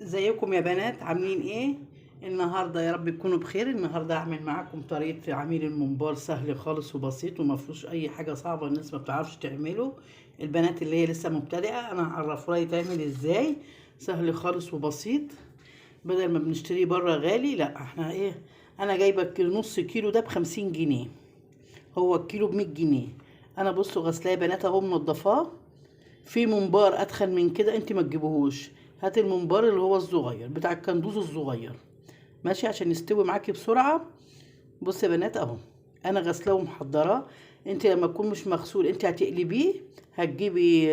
ازيكم يا بنات؟ عاملين ايه النهارده؟ يا رب تكونوا بخير. النهارده هعمل معاكم طريقه عميل الممبار، سهل خالص وبسيط وما فيهوش اي حاجه صعبه الناس ما بتعرفش تعمله. البنات اللي هي لسه مبتدئه انا هعرفها لها يتعمل ازاي، سهل خالص وبسيط. بدل ما بنشتريه بره غالي، لا احنا ايه، انا جايبه نص كيلو ده ب50 جنيه، هو الكيلو ب100 جنيه. انا بصوا غسلاه يا بنات اهو، منضفاه. في ممبار اتخن من كده انت ما تجيبوهوش، هات الممبار اللي هو الصغير بتاع الكندوز الصغير، ماشي، عشان يستوي معاكي بسرعه. بص يا بنات اهو، انا غسلاه ومحضراه. انت لما تكون مش مغسول انت هتقلبيه، هتجيبي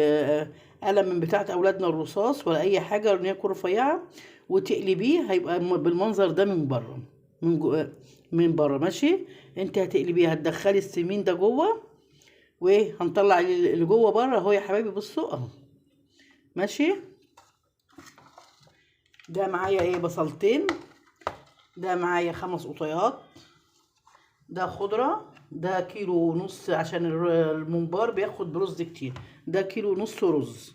قلم من بتاعه اولادنا الرصاص ولا اي حاجه ان هي تكون رفيعه، وتقلبيه هيبقى بالمنظر ده من بره، من جو من بره، ماشي. انت هتقلبيه، هتدخلي السمين ده جوه، وهنطلع اللي جوه بره اهو يا حبايبي. بصوا اهو، ماشي. ده معايا ايه، بصلتين، ده معايا 5 قطيات، ده خضرة، ده كيلو ونص عشان الممبار بياخد برز كتير، ده كيلو ونص رز،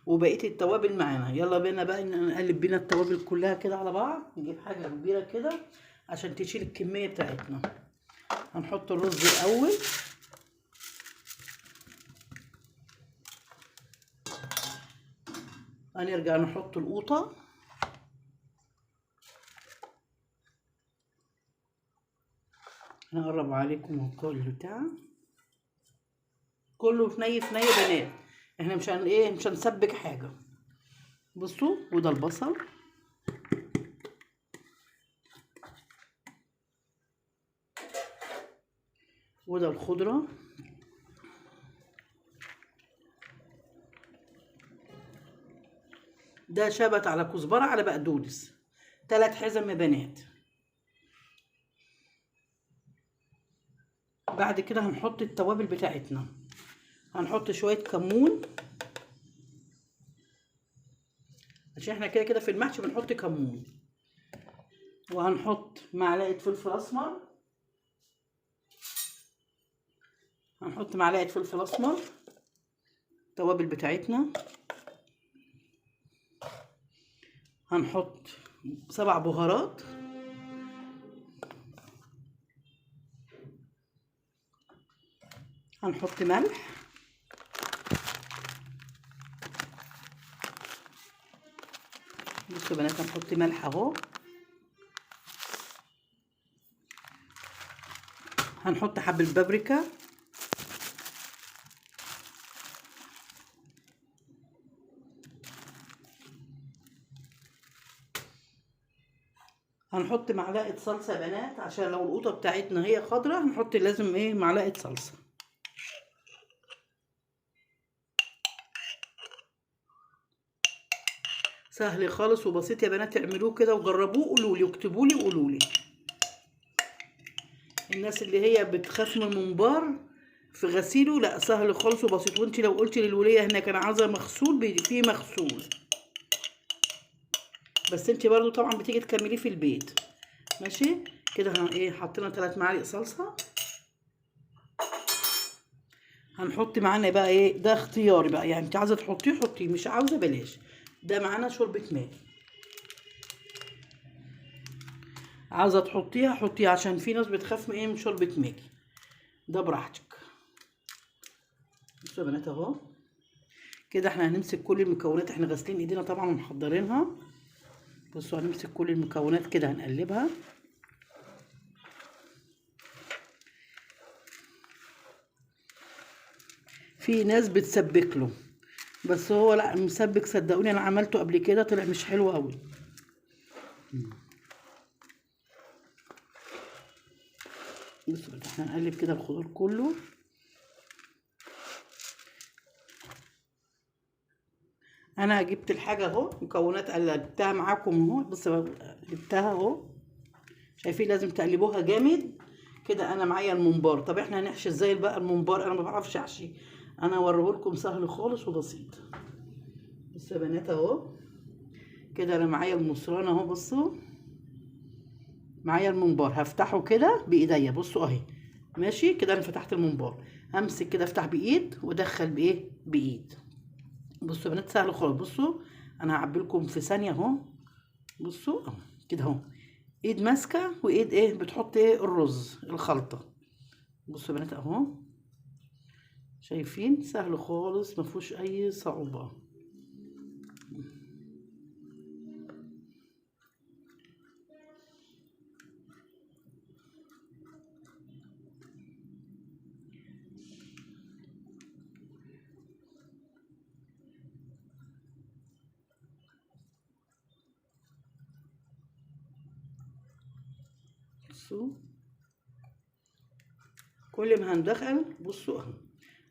وبقية التوابل معانا. يلا بينا بقى نقلب بينا التوابل كلها كده على بعض، نجيب حاجة كبيرة كده عشان تشيل الكمية بتاعتنا. هنحط الرز الأول، هنرجع نحط القوطة، هنقرب عليكم كل بتاع كله في ني في ني يا بنات، احنا مش ايه، مش هنسبك حاجة. بصوا، وده البصل، وده الخضرة، ده شبت على كزبرة على بقدونس، 3 حزم يا بنات. بعد كده هنحط التوابل بتاعتنا، هنحط شوية كمون عشان احنا كده كده في المحشي بنحط كمون، وهنحط معلقة فلفل اسمر، هنحط معلقة فلفل اسمر، التوابل بتاعتنا. هنحط 7 بهارات، هنحط ملح، بصوا يا بنات هنحط ملح اهو، هنحط حبة بابريكا، هنحط معلقة صلصة يا بنات عشان لو القوطة بتاعتنا هي خضرة هنحط لازم ايه، معلقة صلصة. سهل خالص وبسيط يا بنات، اعملوه كده وجربوه، قولوا لي واكتبوا لي وقولوا لي. الناس اللي هي بتخاف من الممبار في غسيله، لا سهل خالص وبسيط. وانت لو قلتي للوليه هناك انا عايزه مغسول فيه مغسول، بس انت برضو طبعا بتيجي تكمليه في البيت، ماشي. كده ايه، حطينا 3 معالق صلصه. هنحط معانا بقى ايه، ده اختياري بقى، يعني انت عايزه تحطيه حطيه، مش عاوزه بلاش. ده معانا شوربه ماء، عايزه تحطيها حطيها، عشان في ناس بتخاف من ايه، من شوربه ماجي، ده براحتك. بصوا يا بنات اهو، كده احنا هنمسك كل المكونات، احنا غاسلين ايدينا طبعا ومحضرينها. بصوا هنمسك كل المكونات كده هنقلبها. في ناس بتسبك له، بس هو لا مسبك، صدقوني انا عملته قبل كده طلع مش حلو قوي. بصوا احنا هنقلب كده الخضار كله. انا جبت الحاجه اهو، مكونات قلبتها معاكم اهو، بص قلبتها اهو، شايفين لازم تقلبوها جامد كده. انا معايا الممبار، طب احنا هنحشي ازاي بقى الممبار؟ انا ما بعرفش احشي، انا اوريهولكم سهل خالص وبسيط. بصوا يا بنات اهو، كده انا معايا المصرانه اهو، بصوا معايا الممبار، هفتحه كده بايديا، بصوا اهي، ماشي كده انا فتحت الممبار. همسك كده افتح بايد وادخل بايد. بصوا يا بنات سهل خالص، بصوا انا هعبي لكم في ثانيه اهو، بصوا اهو كده اهو، ايد ماسكه وايد ايه بتحط ايه الرز الخلطه. بصوا يا بنات اهو، شايفين سهل خالص مفيهوش اي صعوبه. بصوا كل ما هندخل بصوا اهو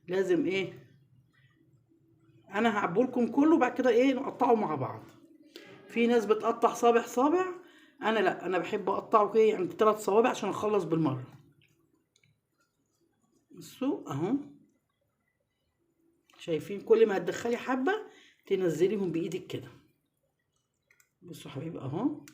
لازم ايه، انا هعبولكم كله بعد كده ايه نقطعه مع بعض. في ناس بتقطع صابع صابع، انا لا، انا بحب اقطعه ايه يعني 3 صوابع عشان اخلص بالمره. بصوا اهو، شايفين كل ما هتدخلي حبه تنزليهم بايدك كده. بصوا حبايبي اهو.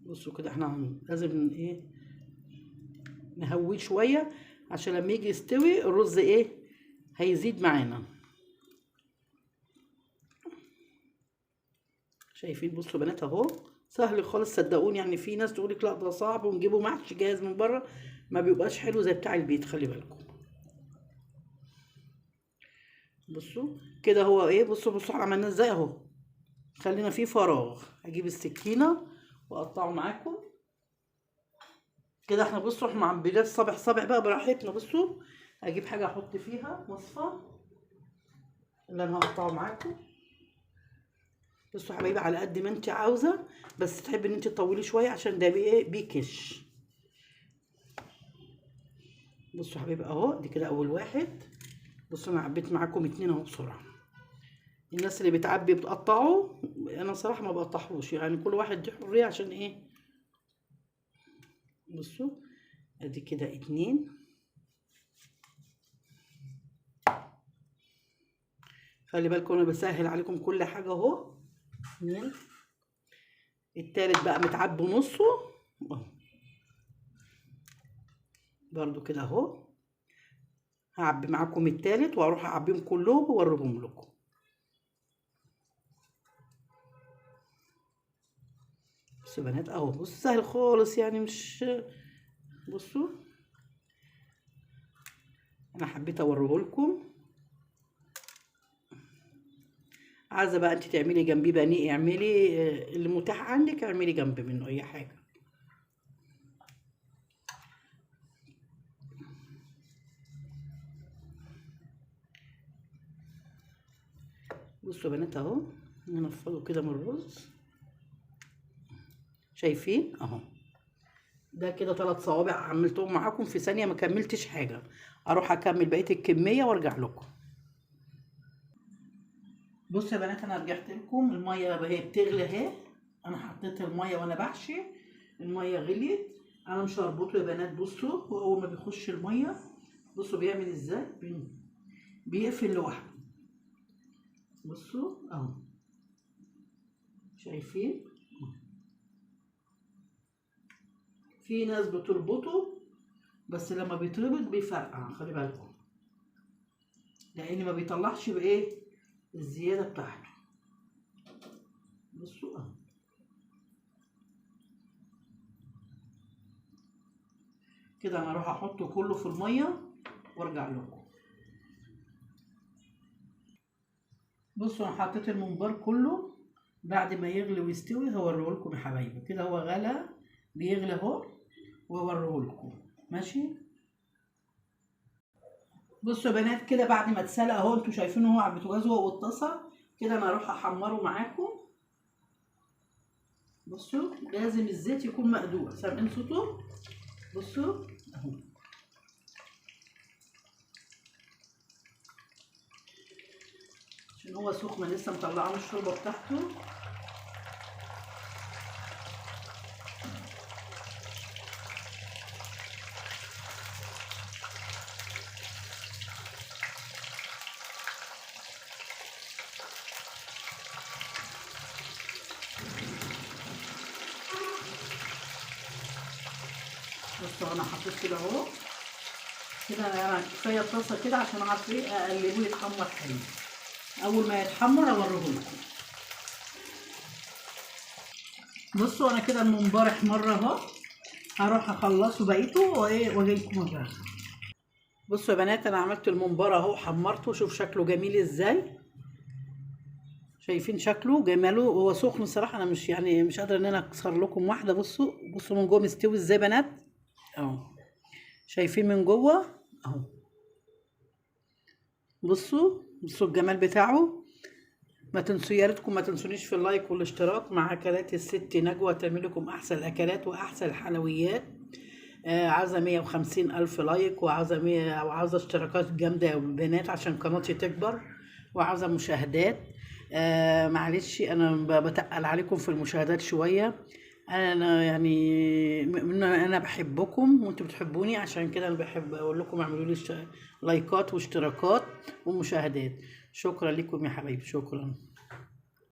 بصوا كده احنا لازم ايه نهويه شويه عشان لما يجي يستوي الرز ايه هيزيد معانا. شايفين بصوا بنات اهو سهل خالص صدقوني. يعني في ناس تقولك لا ده صعب ونجيبه محشي جاهز من بره، ما بيبقاش حلو زي بتاع البيت، خلي بالكم. بصوا كده هو ايه، بصوا احنا عملناه ازاي اهو، خلينا فيه فراغ. هجيب السكينه واقطعه معاكم كده. احنا بصوا احنا معبيين صابع صابع بقى براحتنا. بصوا هجيب حاجه احط فيها مصفى اللي انا هقطعه معاكم. بصوا يا حبايبي على قد ما انت عاوزه، بس تحبي ان انت تطولي شويه عشان ده ايه بيكش. بصوا يا حبايبي اهو دي كده اول واحد. بصوا انا عبيت معاكم 2 اهو بسرعه. الناس اللي بتعبي بتقطعه، انا صراحه ما بقطعهوش، يعني كل واحد دي حريه عشان ايه. بصوا ادي كده 2. خلي بالكم انا بسهل عليكم كل حاجه اهو. 2. التالت بقى متعبي نصه اهو برضو كده اهو. هعبي معاكم التالت واروح اعبيهم كلهم واوريهم لكم. بصوا يا بنات اهو، بصوا سهل خالص يعني مش. بصوا انا حبيت اوريه لكم. عايزه بقى انت تعملي جنبيه بانيه اعملي، اللي متاح عندك اعملي جنب منه اي حاجه. بصوا يا بنات اهو ننفضه كده من الرز. شايفين اهو ده كده 3 صوابع عملتهم معاكم في ثانيه، ما كملتش حاجه. اروح اكمل بقيه الكميه وارجع لكم. بصوا يا بنات انا رجعت لكم. الميه اهي بتغلي اهي، انا حطيت الميه وانا بحشي، الميه غليت. انا مش هربطه يا بنات. بصوا هو اول ما بيخش الميه بصوا بيعمل ازاي، بيقفل لوحده. بصوا اهو شايفين. في ناس بتربطه بس لما بيتربط بيفرقع، خلي بالكم، لان ما بيطلعش بايه الزياده بتاعته. بصوا اهو كده انا اروح احطه كله في الميه وارجع لكم. بصوا انا حطيت الممبار كله، بعد ما يغلي ويستوي هوريه لكم يا حبايبي. كده هو غلى بيغلي اهو واوريه لكم ماشي. بصوا يا بنات كده بعد ما اتسلق اهو، انتوا شايفينه هو على البوتاجاز هو واتصل. كده انا هروح احمره معاكم. بصوا لازم الزيت يكون مقدور، سامعين صوته؟ بصوا اهو عشان هو سخن لسه مطلعه من الشوربه بتاعته. بصوا انا حطيت كده اهو، كده انا كفايه الطاسه كده عشان اعرف ايه اقلبه يتحمر حلو. اول ما يتحمر اوريهولكم. بصوا انا كده الممبار احمر اهو، هروح اخلصه بقيته وايه واجي لكم بقى. بصوا يا بنات انا عملت الممبار اهو، حمرته، شوف شكله جميل ازاي، شايفين شكله جماله، هو سخن صراحه، انا مش يعني مش قادره ان انا اكسر لكم واحده. بصوا بصوا من جوه مستوي ازاي بنات اهو، شايفين من جوه اهو. بصوا بصوا الجمال بتاعه. ما تنسوا يا ريتكم ما تنسونيش في اللايك والاشتراك مع اكلات الست نجوى، تعمل لكم احسن الاكلات واحسن الحلويات. عاوزه 150 الف لايك، وعاوزه 100، وعاوزه اشتراكات جامده يا بنات عشان قناتي تكبر، وعاوزه مشاهدات. معلش انا بتقل عليكم في المشاهدات شويه، انا يعني انا بحبكم وانتوا بتحبوني، عشان كده انا بحب اقول لكم اعملوا لي لايكات واشتراكات ومشاهدات. شكرا لكم يا حبايبي، شكرا.